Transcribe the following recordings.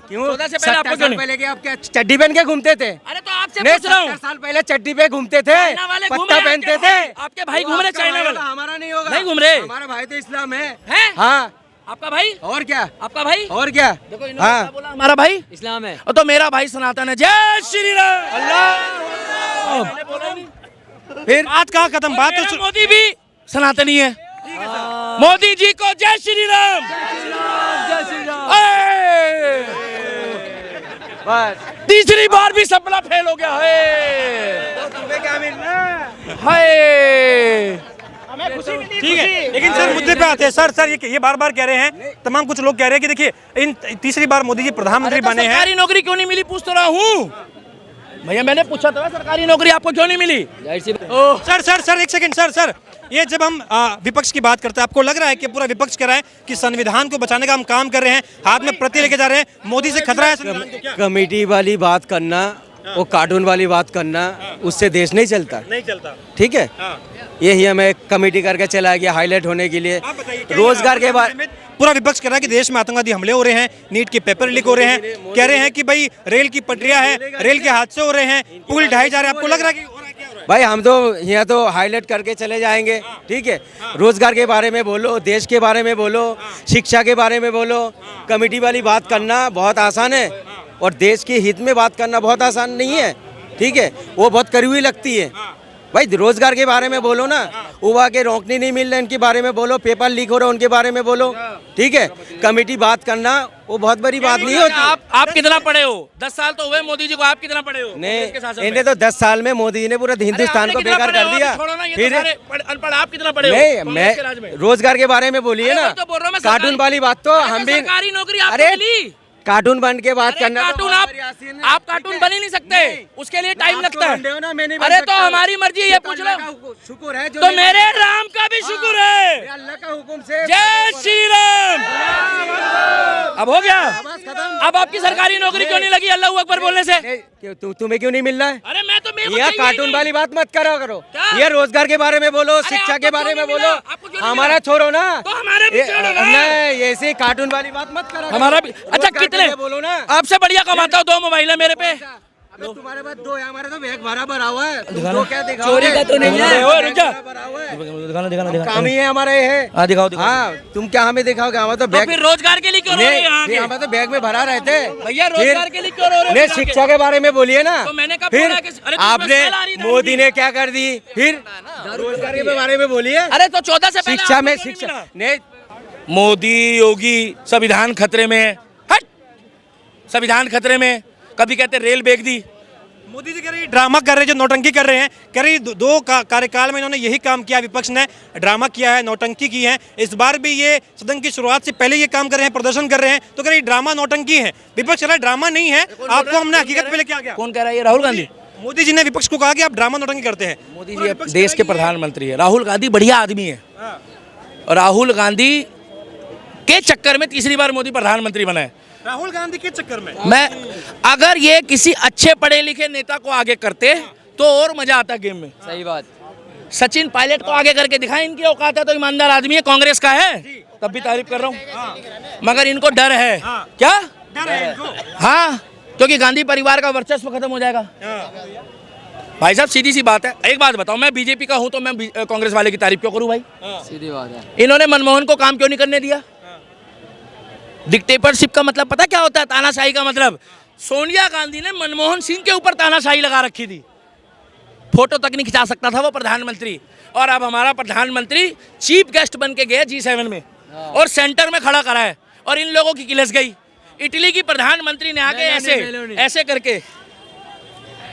क्यों 14 से पहले आपको क्यों नहीं? पहले आप क्या चड्डी पहन के घूमते थे? अरे तो आपसे पूछ रहा हूँ, 70 साल पहले चड्डी पे घूमते थे, चाइना वाले घूम पत्ता रहे हैं, पहनते थे। आपके भाई घूम रहे चाइना वाले, हमारा नहीं होगा, नहीं घूम रहे, हमारा भाई तो इस्लाम है। हैं? हाँ, आपका भाई, और क्या, आपका भाई, और क्या। देखो इन्होंने क्या बोला, हमारा भाई इस्लाम है। और तो मेरा भाई सनातन है। जय श्री राम। अल्लाह। मैंने बोला नहीं। फिर बात कहाँ खत्म, बात मेरा तो मोदी भी सनातनी है। मोदी जी को जय श्री राम। बस तीसरी बार भी सपना फेल हो गया है। तुम्हें क्या मिलना? हाय, ठीक है। लेकिन सर मुद्दे पे आते हैं। सर ये बार बार कह रहे हैं, तमाम कुछ लोग कह रहे हैं कि देखिए इन तीसरी बार मोदी जी प्रधानमंत्री बने हैं। सरकारी नौकरी क्यों नहीं मिली पूछ तो रहा हूँ भैया, मैंने पूछा था सरकारी नौकरी आपको क्यों नहीं मिली? सर एक सेकंड सर ये जब हम विपक्ष की बात करते हैं, आपको लग रहा है कि पूरा विपक्ष कह रहा है कि संविधान को बचाने का हम काम कर रहे हैं, हाथ में प्रति लेके जा रहे हैं, मोदी से खतरा है संविधान को क्या? कमेटी वाली बात करना, वो कार्टून वाली बात करना, उससे देश नहीं चलता। नहीं चलता। ठीक है, यही हमें कमेटी करके चलाया गया हाईलाइट होने के लिए। आप बताइए, क्या रोजगार के बारे में पूरा विपक्ष कह रहा है कि देश में आतंकवादी हमले हो रहे हैं, नीट के पेपर लीक हो रहे हैं, कह रहे हैं कि भाई रेल की पटरियां हैं, रेल के हादसे हो रहे हैं, पुल ढाए जा रहे हैं। आपको लग रहा है कि हो रहा है, क्या हो रहा है? भाई हम तो यहाँ तो हाईलाइट करके चले जाएंगे। ठीक है, रोजगार के बारे में बोलो, देश के बारे में बोलो, शिक्षा के बारे में बोलो। कमेटी वाली बात करना बहुत आसान है और देश के हित में बात करना बहुत आसान नहीं है। ठीक है, वो बहुत करीबी लगती है। भाई रोजगार के बारे में बोलो ना, युवा के नौकरी नहीं मिल रहे उनके बारे में बोलो, पेपर लीक हो रहे उनके बारे में बोलो। ठीक है, कमेटी बात करना वो बहुत बड़ी बात नहीं होती। आप कितना पढ़े हो? 10 साल तो हुए मोदी जी को, आप कितना पढ़े हो? नहीं, इन्हें तो 10 साल में मोदी जी ने पूरा हिंदुस्तान को बेकार कर दिया। फिर अनपढ़ आप कितना पढ़े हो? नहीं, कांग्रेस के राज में। मैं रोजगार के बारे में बोलिए ना, तो बोल रहा हूं मैं, कार्टून वाली बात तो हम भी। सरकारी नौकरी आपको अरे मिली? कार्टून बन के बात करना, कार्टून आप कार्टून बन ही नहीं सकते, उसके लिए टाइम लगता है। अरे तो हमारी मर्जी, ये पूछ लो। शुक्र है तो मेरे राम का भी शुक्र है। अल्लाह का हुक्म से। जय श्री राम। अब हो गया, अब आपकी सरकारी नौकरी क्यों नहीं लगी अल्लाह अकबर बोलने से? तुम्हें क्यों नहीं मिल रहा है? अरे मैं तो मेरे को ये चाहिए कार्टून नहीं। वाली बात मत करा करो। क्या? ये रोजगार के बारे में बोलो, अरे शिक्षा आपको के बारे क्यों में नहीं बोलो, मिला? आपको क्यों नहीं हमारा मिला? छोड़ो ना। तो हमारे भी छोड़ो ना। नहीं, ऐसे कार्टून वाली बात मत करा। हमारा भी अच्छा, कितने बोलो ना। आपसे बढ़िया कमाता हूँ, 2 मोबाइल है मेरे पे। तुम्हारे पास 2 है, हमारे तो बैग भरा भरा हुआ है। तुम क्या दिखाओगे? चोरी का तो नहीं है। ओए, रुक जा। दिखाना काम ही है हमारा ये है। हाँ दिखाओ दिखाओ। हाँ, तुम क्या हमें दिखाओगे? हमारा तो तो बैग फिर रोजगार के लिए क्यों रो रहे हैं यहाँ नहीं, के? हमें तो बैग में भरा रहते। भैया रोजगार के लिए क्यों रो रहे हो? नहीं, शिक्षा के बारे में बोलिए ना। तो मैंने कब फिर बोला कि अरे तो आपने उसमें सेल आ रही है मोदी दारू ने क्या कर दी? फिर रोजगार के बारे में बोलिए। अरे तो 14 से पहले शिक्षा में आपको क्यों नहीं शिक्षा मिला? नहीं, मोदी योगी संविधान खतरे में है। हट, संविधान खतरे में। कभी कहते रेल बेच दी। मोदी जी कह रहे हैं ड्रामा कर रहे हैं, जो नौटंकी कर रहे हैं, कह रही दो कार्यकाल में इन्होंने यही काम किया, विपक्ष ने ड्रामा किया है, नौटंकी की है। इस बार भी ये सदन की शुरुआत से पहले ये काम कर रहे हैं, प्रदर्शन कर रहे हैं, तो कह रही ड्रामा नौटंकी है। विपक्ष कह रहा है ड्रामा नहीं है, आपको हमने हकीकत पे लेके आ गया। कौन कह रहा है? ये राहुल गांधी। मोदी जी ने विपक्ष को कहा कि आप ड्रामा नौटंकी करते हैं। मोदी जी अब देश के प्रधानमंत्री है। राहुल गांधी बढ़िया आदमी है और राहुल गांधी के चक्कर में तीसरी बार मोदी प्रधानमंत्री बना है। राहुल गांधी के चक्कर में मैं अगर ये किसी अच्छे पढ़े लिखे नेता को आगे करते तो और मजा आता गेम में। सही बात। सचिन पायलट को आगे करके दिखाएं, इनकी औकात है तो ईमानदार आदमी है, कांग्रेस का है, तब भी तारीफ कर रहा हूँ। मगर इनको डर है। क्या डर है इनको? हाँ, क्योंकि गांधी परिवार का वर्चस्व खत्म हो जाएगा। भाई साहब सीधी सी बात है, एक बात बताओ, मैं बीजेपी का हूँ तो मैं कांग्रेस वाले की तारीफ क्यों करूँ भाई? सीधी बात है। इन्होंने मनमोहन को काम क्यों नहीं करने दिया? डिक्टेटरशिप का मतलब पता क्या होता है? तानाशाही का मतलब। सोनिया गांधी ने मनमोहन सिंह के ऊपर तानाशाही लगा रखी थी, फोटो तक नहीं खिंचा सकता था वो प्रधानमंत्री। और अब हमारा प्रधानमंत्री चीफ गेस्ट बन के गया G7 में और सेंटर में खड़ा करा है और इन लोगों की किलस गई। इटली की प्रधानमंत्री ने आके ऐसे ऐसे करके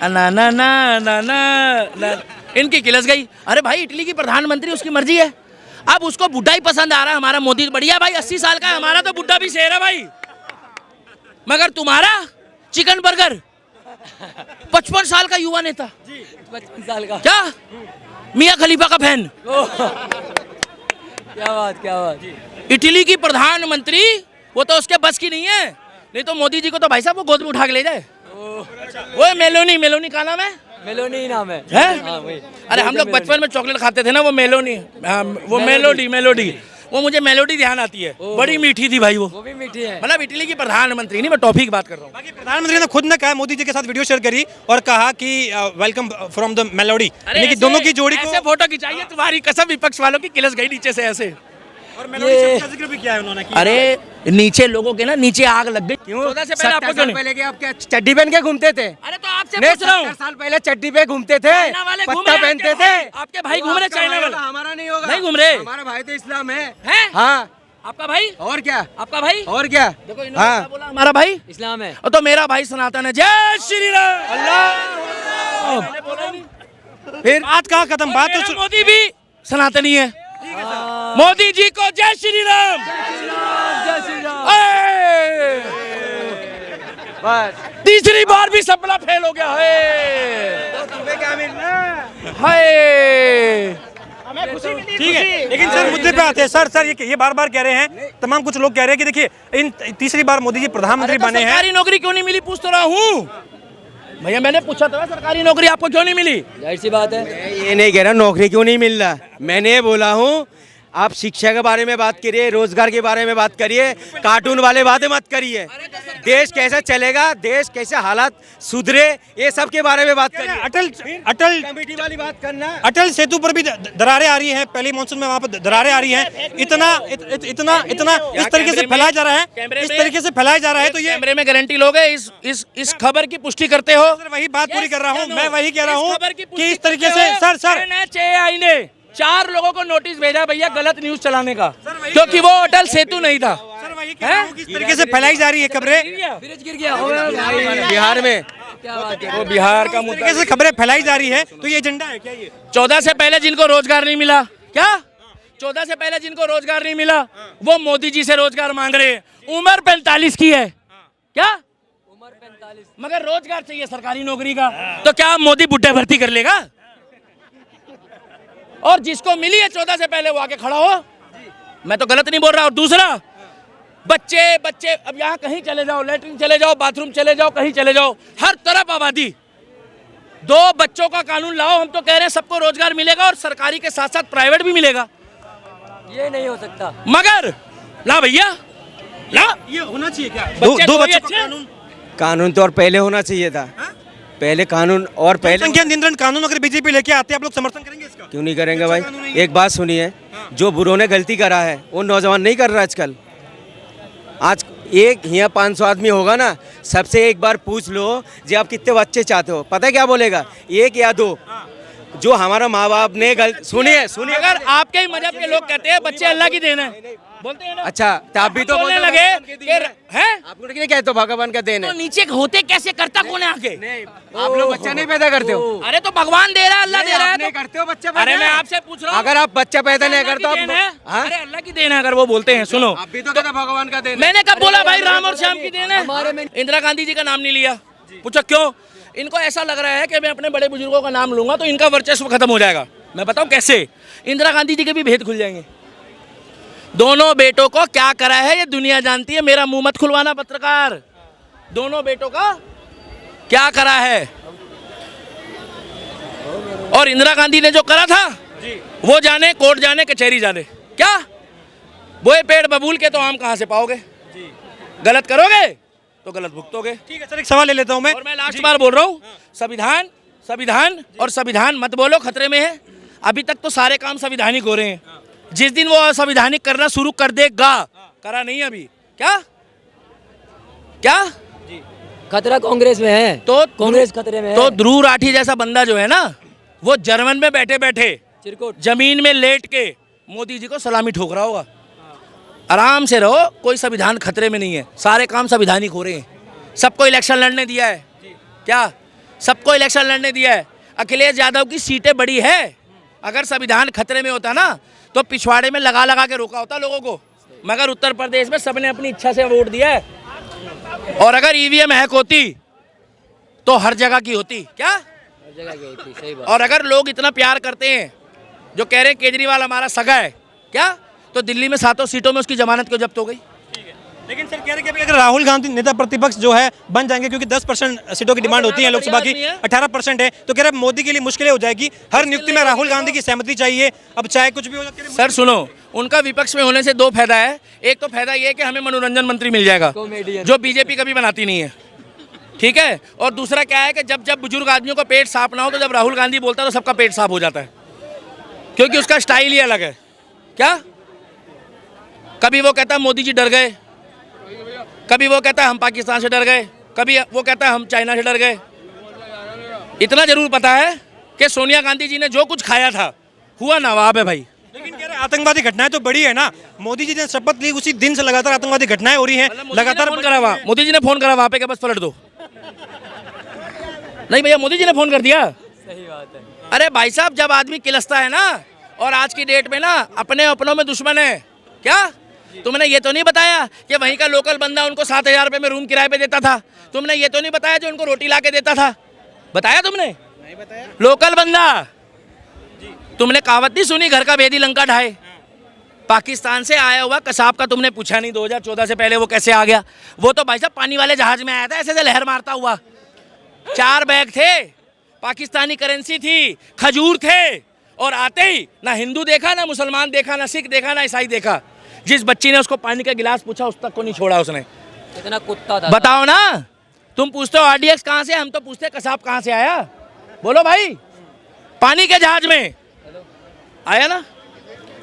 ना ना ना ना ना इनकी किलस गई। अरे भाई इटली की प्रधानमंत्री, उसकी मर्जी है। अब उसको बुढ़ा ही पसंद आ रहा है, हमारा मोदी बढ़िया भाई 80 साल का है, हमारा तो बुढ़ा भी शेर है भाई। मगर तुम्हारा चिकन बर्गर 55 साल का युवा नेता, 55 साल का। क्या मियां खलीफा का फैन। क्या बात। इटली की प्रधानमंत्री, वो तो उसके बस की नहीं है। नहीं तो मोदी जी को तो भाई साहब वो गोद में उठा के ले जाए। वो मेलोनी का नाम है, मेलोनी नाम है। हाँ, वही। अरे हम लोग बचपन में चॉकलेट खाते थे ना, वो मेलोनी, हाँ, वो मेलोडी। वो मुझे मेलोडी ध्यान आती है, बड़ी मीठी थी भाई वो भी मीठी है। मतलब इटली की प्रधानमंत्री नहीं, मैं टॉफी की बात कर रहा हूँ। बाकी प्रधानमंत्री ने खुद ने कहा, मोदी जी के साथ वीडियो शेयर करी और कहा कि वेलकम फ्रॉम द मेलोडी, यानी कि दोनों की जोड़ी को ऐसे फोटो खिंचाइए, तुम्हारी कसम विपक्ष वालों की किलस गई नीचे से ऐसे। और मेलोडी शब्द का जिक्र भी किया है उन्होंने कि अरे नीचे लोगों के ना नीचे आग लग गई। क्यों 14 से पहले आपको क्यों नहीं? पहले के आप क्या चड्डी पहन के घूमते थे? अरे तो आपसे नहीं, पूछ रहा हूँ, 70 साल पहले चड्डी पे घूमते थे, चाइना वाले घूम पत्ता रहे हैं, पहनते थे। आपके भाई घूम रहे आपका चाइना भाई वाला, होगा, हमारा नहीं होगा। नहीं घूम रहे। हमारा भाई तो इस्लाम है। हैं? हाँ, आपका भाई, और क्या, आपका भाई, और क्या। देखो इन्होंने क्या हाँ, बोला, हमारा भाई इस्लाम है। और तो मेरा भाई सनातन है। जय श्री राम। अल्लाह। मैंने बोला नहीं। फिर बात कहाँ खत्म, बात मेरा तो मोदी भी सनातनी है। मोदी जी को जय श्री राम। जय श्री राम। ए! बस तीसरी बार भी सपना फेल हो गया है। तुम्हें क्या मिलना। हाय। ठीक है, लेकिन सर मुद्दे पे आते हैं। सर ये बार बार कह रहे हैं, तमाम कुछ लोग कह रहे हैं कि देखिए इन तीसरी बार मोदी जी प्रधानमंत्री अरे तो बने हैं। सरकारी नौकरी क्यों नहीं मिली, पूछ तो रहा हूँ भैया। मैंने पूछा था सरकारी नौकरी आपको क्यों नहीं मिली? जाहिर सी बात है। मैं ये नहीं कह रहा नौकरी क्यों नहीं मिल रहा, मैंने ये बोला हूँ आप शिक्षा के बारे में बात करिए, रोजगार के बारे में बात करिए, कार्टून वाले बातें मत करिए। देश कैसे चलेगा, देश कैसे हालात सुधरे, ये सब के बारे में बात करिए। अटल कमेटी वाली बात करना। अटल सेतु पर भी दरारें आ रही हैं, पहली मॉनसून में वहाँ पर दरारें आ रही हैं। इतना इस तरीके से फैलाया जा रहा है, इस तरीके से फैलाया जा रहा है, तो ये कैमरे में गारंटी लोगे इस खबर की पुष्टि करते हो? सर वही बात पूरी कर रहा हूँ, मैं वही कह रहा इस हूँ खबर की कि पुष्टि इस तरीके करते से हो? सर NHAI ने 4 लोगों को नोटिस भेजा भैया गलत न्यूज चलाने का, क्योंकि वो अटल सेतु नहीं था। सर वही कह रहा हूँ कि इस तरीके से फैलाई जा रही है खबरें, ब्रिज गिर गया। ओए भाई, बिहार में क्या बात है। वो बिहार का इस मुद्दा तरीके से खबरें फैलाई जा रही है, तो ये एजेंडा है क्या ये? 14 से पहले जिनको रोजगार नहीं मिला, क्या 14 से पहले जिनको रोजगार नहीं मिला वो मोदी जी से रोजगार मांग रहे हैं। उम्र 45 की है, क्या उम्र 45। मगर रोजगार चाहिए सरकारी नौकरी का, तो क्या मोदी बुढ़े भर्ती कर लेगा? और जिसको मिली है 14 से पहले वो आके खड़ा हो, मैं तो गलत नहीं बोल रहा। और दूसरा, बच्चे अब यहाँ कहीं चले जाओ, लेटरिन चले जाओ, बाथरूम चले जाओ, कहीं चले जाओ, हर तरफ आबादी। 2 बच्चों का कानून लाओ, हम तो कह रहे हैं सबको रोजगार मिलेगा और सरकारी के साथ साथ प्राइवेट भी मिलेगा। ये नहीं हो सकता। मगर ला भैया ला, ये होना चाहिए क्या? बच्चे दो तो बच्चों अच्छे का हैं। कानून, कानून तो और पहले होना चाहिए था। पहले कानून और पहले जनसंख्या नियंत्रण कानून अगर बीजेपी लेके आते हैं, आप लोग समर्थन करेंगे इसका? क्यों नहीं करेंगे अच्छा भाई। कानून है ये। एक बात सुनिए, जो बुरों ने गलती करा है वो नौजवान नहीं कर रहा आजकल। आज एक यहाँ 500 आदमी होगा ना, सबसे एक बार पूछ लो जी आप कितने बच्चे चाहते हो, पता है क्या बोलेगा? 1 या 2। जो हमारा माँ बाप ने सुनिए अगर आपके ही मजहब के लोग कहते हैं बच्चे अल्लाह की देन है, बोलते हैं ना। अच्छा तो आप भी तो बोलने बोलते हो लगे भगवान की देन है। कि हैं आप लोग नहीं कहते हो भगवान का देन तो है? नीचे होते कैसे, करता कौन है आगे? नहीं, आप लोग बच्चा नहीं पैदा करते हो। अरे तो भगवान दे रहा है, अल्लाह दे रहा है, नहीं तो करते हो बच्चा अरे पैदा। मैं आपसे पूछ रहा हूँ, अगर आप बच्चा पैदा नहीं अल्लाह करते की देन है? आप हाँ? अरे अल्लाह की देन है अगर वो बोलते हैं, सुनो आप भी तो कहते हो भगवान का देन है। मैंने कब बोला भाई राम और श्याम की देन है? हमारे में इंदिरा गांधी जी का नाम नहीं लिया, पूछो क्यों? इनको ऐसा लग रहा है कि मैं अपने बड़े बुजुर्गों का नाम लूंगा तो इनका वर्चस्व खत्म हो जाएगा। मैं बताऊं कैसे? इंदिरा गांधी जी के भी भेद खुल जाएंगे। दोनों बेटों को क्या करा है ये दुनिया जानती है, मेरा मुंह मत खुलवाना पत्रकार। दोनों बेटों का क्या करा है, और इंदिरा गांधी ने जो करा था वो जाने, कोर्ट जाने, कचहरी जाने। क्या बोए पेड़ बबूल के तो आम कहाँ से पाओगे? गलत करोगे तो गलत भुगतोगे। ठीक है सर, एक सवाल ले लेता हूँ मैं। और मैं लास्ट बार बोल रहा हूँ, संविधान और संविधान मत बोलो खतरे में है। अभी तक तो सारे काम संविधानिक हो रहे हैं, जिस दिन वो असंविधानिक करना शुरू कर देगा, करा नहीं अभी, क्या खतरा कांग्रेस में है, तो कांग्रेस खतरे में है। तो ध्रुव राठी जैसा बंदा जो है ना, वो जर्मन में बैठे बैठे चिरकुट जमीन में लेट के मोदी जी को सलामी ठोक रहा होगा। आराम से रहो, कोई संविधान खतरे में नहीं है, सारे काम संविधानिक हो रहे हैं। सबको इलेक्शन लड़ने दिया है, क्या सबको इलेक्शन लड़ने दिया है? अखिलेश यादव की सीटें बड़ी है, अगर संविधान खतरे में होता ना तो पिछवाड़े में लगा लगा के रोका होता लोगों को। मगर उत्तर प्रदेश में सबने अपनी इच्छा से वोट दिया है, और अगर ईवीएम हैक होती तो हर जगह की होती, क्या हर जगह की होती, सही बात। और अगर लोग इतना प्यार करते हैं, जो कह रहे हैं केजरीवाल हमारा सगा है, क्या तो दिल्ली में 7 सीटों में उसकी जमानत क्यों जब्त हो गई? लेकिन सर कह रहे हैं कि अगर राहुल गांधी नेता प्रतिपक्ष जो है बन जाएंगे, क्योंकि 10% सीटों की डिमांड होती है, लोकसभा की 18% है, तो कह रहे हैं मोदी के लिए मुश्किलें हो जाएगी। हर नियुक्ति में राहुल गांधी की सहमति चाहिए, अब चाहे कुछ भी हो जाए। सर सुनो, उनका विपक्ष में होने से दो फायदा है। एक तो फायदा ये है कि हमें मनोरंजन मंत्री मिल जाएगा, कॉमेडियन। जो बीजेपी कभी बनाती नहीं है, ठीक है। और दूसरा क्या है कि जब जब बुजुर्ग आदमियों का पेट साफ ना हो, तो जब राहुल गांधी बोलता है तो सबका पेट साफ हो जाता है, क्योंकि उसका स्टाइल ही अलग है। क्या कभी वो कहता है मोदी जी डर गए, कभी वो कहता है हम पाकिस्तान से डर गए, कभी वो कहता है हम चाइना से डर गए। इतना जरूर पता है कि सोनिया गांधी जी ने जो कुछ खाया था हुआ नवाब है भाई। लेकिन कह रहे हैं आतंकवादी घटनाएं तो बड़ी है ना, मोदी जी ने शपथ ली उसी दिन से लगातार आतंकवादी घटनाएं हो रही हैं, लगातार फोन करा वहाँ, मोदी जी ने फोन करा वहाँ पे, क्या बस पलट दो? नहीं भैया, मोदी जी ने फोन कर दिया। सही बात है। अरे भाई साहब, जब आदमी किलसता है ना, और आज की डेट में ना अपने अपनों में दुश्मन है। क्या तुमने ये तो नहीं बताया कि वहीं का लोकल बंदा उनको 7,000 रुपये में रूम किराए पे देता था? तुमने ये तो नहीं बताया जो उनको रोटी ला के देता था? बताया तुमने? नहीं बताया। लोकल बंदा। तुमने कहावत नहीं सुनी, घर का भेदी लंका ढाए? पाकिस्तान से आया हुआ कसाब का तुमने पूछा नहीं 2014 से पहले वो कैसे आ गया? वो तो भाई साहब पानी वाले जहाज में आया था, ऐसे से लहर मारता हुआ। 4 बैग थे, पाकिस्तानी करेंसी थी, खजूर थे, और आते ही ना हिंदू देखा, ना मुसलमान देखा, ना सिख देखा, ना ईसाई देखा। जिस बच्ची ने उसको पानी का गिलास पूछा उस तक को नहीं छोड़ा उसने। कितना कुत्ता था। बताओ ना, तुम पूछते हो आरडीएक्स कहाँ से, हम तो पूछते हैं कसाब कहाँ से आया। बोलो भाई, पानी के जहाज में आया ना?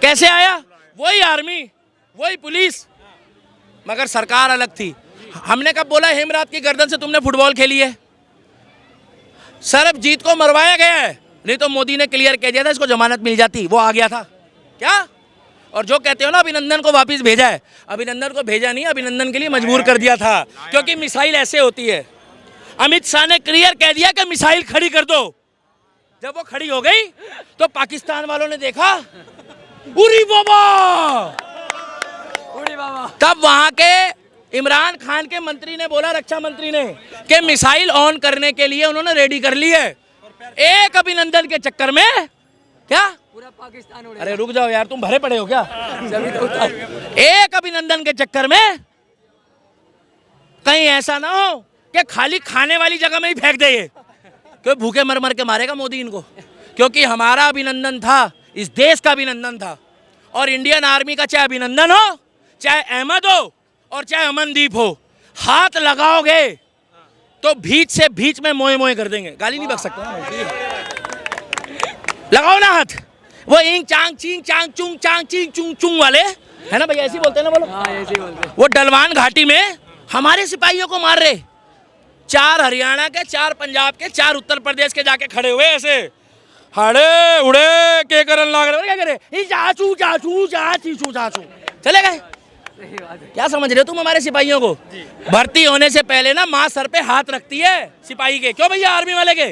कैसे आया? वही आर्मी, वही पुलिस, मगर सरकार अलग थी। हमने कब बोला हेमरात की गर्दन से तुमने फुटबॉल खेली है? सरबजीत को मरवाया गया है, नहीं तो मोदी ने क्लियर कह दिया था इसको जमानत मिल जाती, वो आ गया था। क्या? और जो कहते हो ना अभिनंदन को वापस भेजा है, अभिनंदन को भेजा नहीं, अभिनंदन के लिए मजबूर कर दिया था, क्योंकि मिसाइल ऐसे होती है। अमित शाह ने क्लियर कह दिया कि मिसाइल खड़ी कर दो। जब वो खड़ी हो गई तो पाकिस्तान वालों ने देखा, उरी बाबा, उड़ी बाबा। तब वहां के इमरान खान के मंत्री ने बोला, रक्षा मंत्री ने, कि मिसाइल ऑन करने के लिए उन्होंने रेडी कर ली है। एक अभिनंदन के चक्कर में क्या पूरा पाकिस्तान उड़ेगा। अरे रुक जाओ यार, तुम भरे पड़े हो क्या? जब तो उतार। एक अभिनंदन के चक्कर में कहीं ऐसा ना हो कि खाली खाने वाली जगह में ही फेंक दे ये, क्योंकि भूखे मर मर के मारेगा मोदी इनको। क्योंकि हमारा अभिनंदन था, इस देश का अभिनंदन था, और इंडियन आर्मी का चाहे अभिनंदन हो, चाहे अहमद हो, और चाहे अमनदीप हो, हाथ लगाओगे तो बीच से बीच में मोए मोए कर देंगे। गाली नहीं बक सकते ना, लगाओ ना हाथ। वो इंग चांग चींग चांग चुंग चांग चींग चुंग चुंग वाले है ना भैया, ऐसे ही बोलते हैं ना, बोलो। हाँ ऐसे ही बोलते हैं। वो डलवान घाटी में हमारे सिपाहियों को मार रहे, 4 हरियाणा के, 4 पंजाब के, 4 उत्तर प्रदेश के जाके खड़े हुए ऐसे, हड़े उड़े के करन लाग रहे, क्या करे, चाचू चाचू चाचू चाचू, चले गए। सही बात है। क्या समझ रहे हो तुम हमारे सिपाहियों को? भर्ती होने से पहले ना माँ सर पे हाथ रखती है सिपाही के। क्यों भैया? आर्मी वाले के